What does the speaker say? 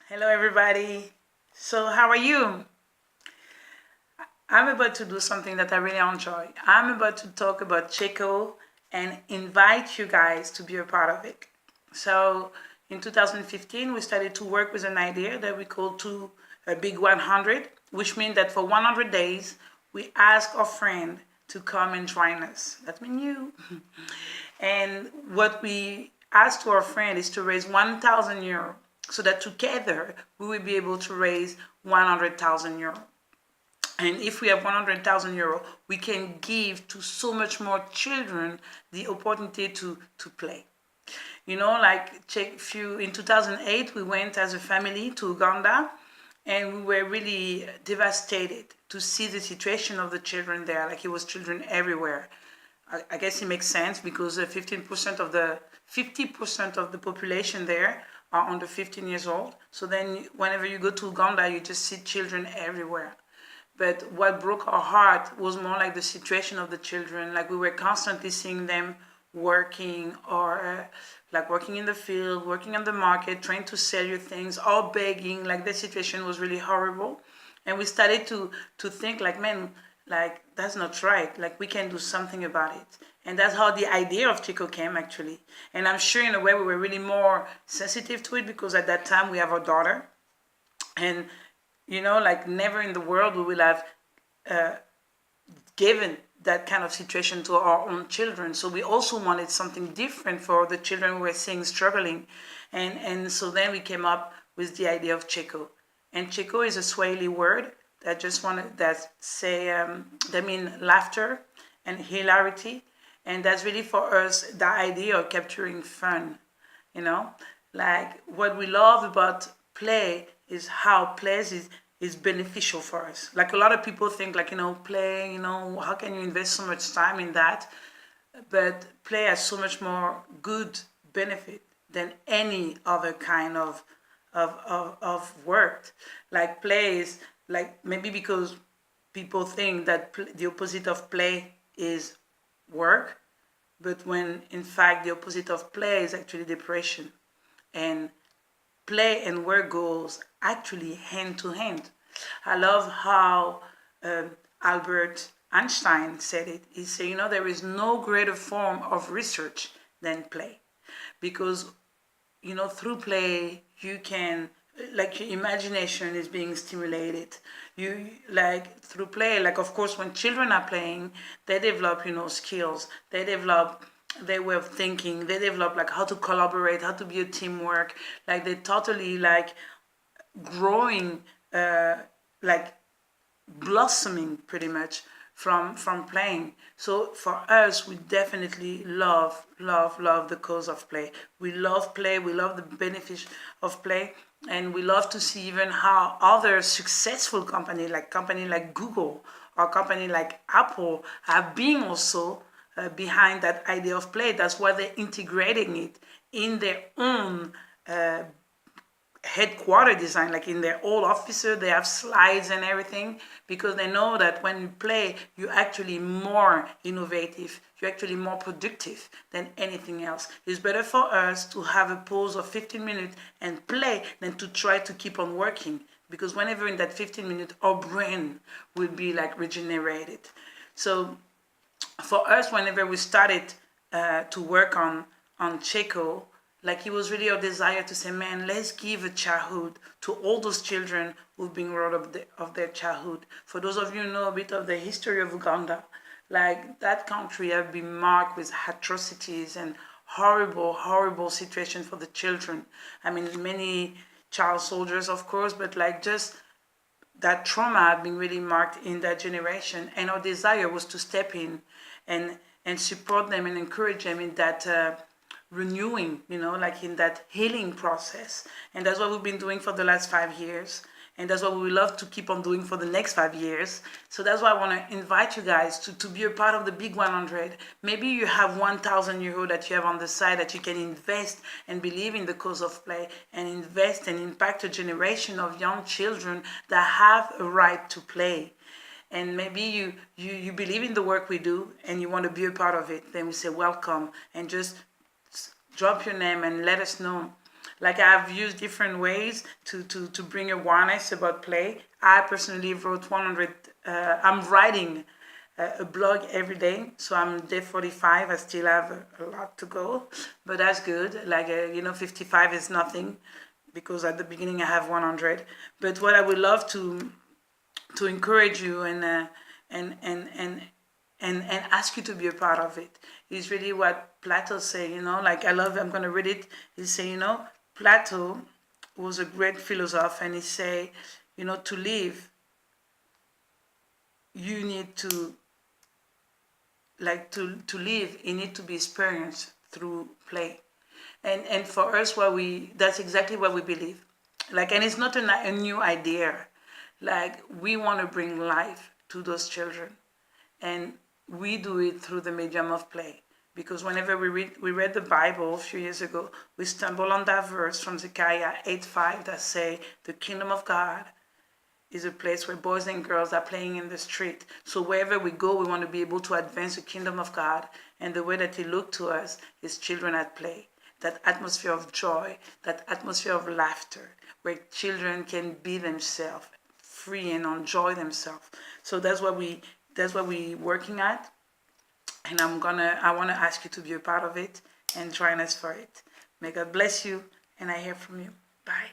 Hello, everybody. So, how are you? I'm about to do something that I really enjoy. I'm about to talk about Chico and invite you guys to be a part of it. So, in 2015, we started to work with an idea that we call to a BiG100, which means that for 100 days, we ask our friend to come and join us. That means you. And what we asked to our friend is to raise 1,000 euro so that together we will be able to raise 100,000 euro. And if we have 100,000 euro, we can give to so much more children the opportunity to play. Like check few in 2008, we went as a family to Uganda, and we were really devastated to see the situation of the children there. Like it was children everywhere. I guess it makes sense because 15% of the 50% of the population there are under 15 years old. So then, whenever you go to Uganda, you just see children everywhere. But what broke our heart was more like the situation of the children. Like we were constantly seeing them working or like working in the field, working on the market, trying to sell you things, all begging. Like the situation was really horrible. And we started to think like, man, like that's not right. Like we can do something about it. And that's how the idea of Chico came actually. And I'm sure in a way we were really more sensitive to it because at that time we have our daughter. And like never in the world we will have given that kind of situation to our own children. So we also wanted something different for the children we were seeing struggling. And so then we came up with the idea of Chico. And Chico is a Swahili word that just wanted that say that mean laughter and hilarity. And that's really for us the idea of capturing fun, you know like what we love about play is how plays is beneficial for us. Like a lot of people think like play, how can you invest so much time in that? But play has so much more good benefit than any other kind of work. Like play is like maybe because people think that the opposite of play is work, but when in fact the opposite of play is actually depression. And play and work goes actually hand to hand. I love how Albert Einstein said it. He said, there is no greater form of research than play. Because, through play, you can, like, your imagination is being stimulated. You, like, through play, like, of course, when children are playing, they develop, skills. They develop their way of thinking. They develop like how to collaborate, how to be a teamwork. Like they totally like growing, like blossoming pretty much from playing. So for us, we definitely love the cause of play. We love play. We love the benefits of play, and we love to see even how other successful company like Google or company like Apple have been also behind that idea of play. That's why they're integrating it in their own headquarter design, like in their old offices, they have slides and everything, because they know that when you play, you're actually more innovative, you're actually more productive than anything else. It's better for us to have a pause of 15 minutes and play than to try to keep on working, because whenever in that 15 minutes, our brain will be like regenerated. So for us, whenever we started to work on Checo, like it was really our desire to say, man, let's give a childhood to all those children who've been robbed of their childhood. For those of you who know a bit of the history of Uganda, like that country have been marked with atrocities and horrible situations for the children. I mean, many child soldiers, of course, but like just that trauma had been really marked in that generation. And our desire was to step in and support them and encourage them in that renewing, like in that healing process. And that's what we've been doing for the last 5 years. And that's what we love to keep on doing for the next 5 years. So that's why I want to invite you guys to be a part of the BiG100. Maybe you have 1,000 euro that you have on the side that you can invest and believe in the cause of play and invest and impact a generation of young children that have a right to play. And maybe you believe in the work we do and you want to be a part of it. Then we say welcome, and just drop your name and let us know. Like I've used different ways to bring awareness about play. I personally wrote 100, I'm writing a blog every day. So I'm day 45. I still have a lot to go, but that's good. Like, 55 is nothing because at the beginning I have 100. But what I would love to encourage you and and and and ask you to be a part of it is really what Plato say. Like I'm gonna read it. He say, Plato was a great philosopher, and he say, to live, you need to to live. You need to be experienced through play, and for us, that's exactly what we believe. Like, and it's not a new idea. Like, we want to bring life to those children, and we do it through the medium of play. Because whenever we read the Bible a few years ago, we stumble on that verse from Zechariah 8:5 that say, the kingdom of God is a place where boys and girls are playing in the street. So wherever we go, we want to be able to advance the kingdom of God. And the way that He looked to us is children at play. That atmosphere of joy, that atmosphere of laughter, where children can be themselves, free and enjoy themselves. So that's what we're working at. And I want to ask you to be a part of it and join us for it. May God bless you, and I hear from you. Bye.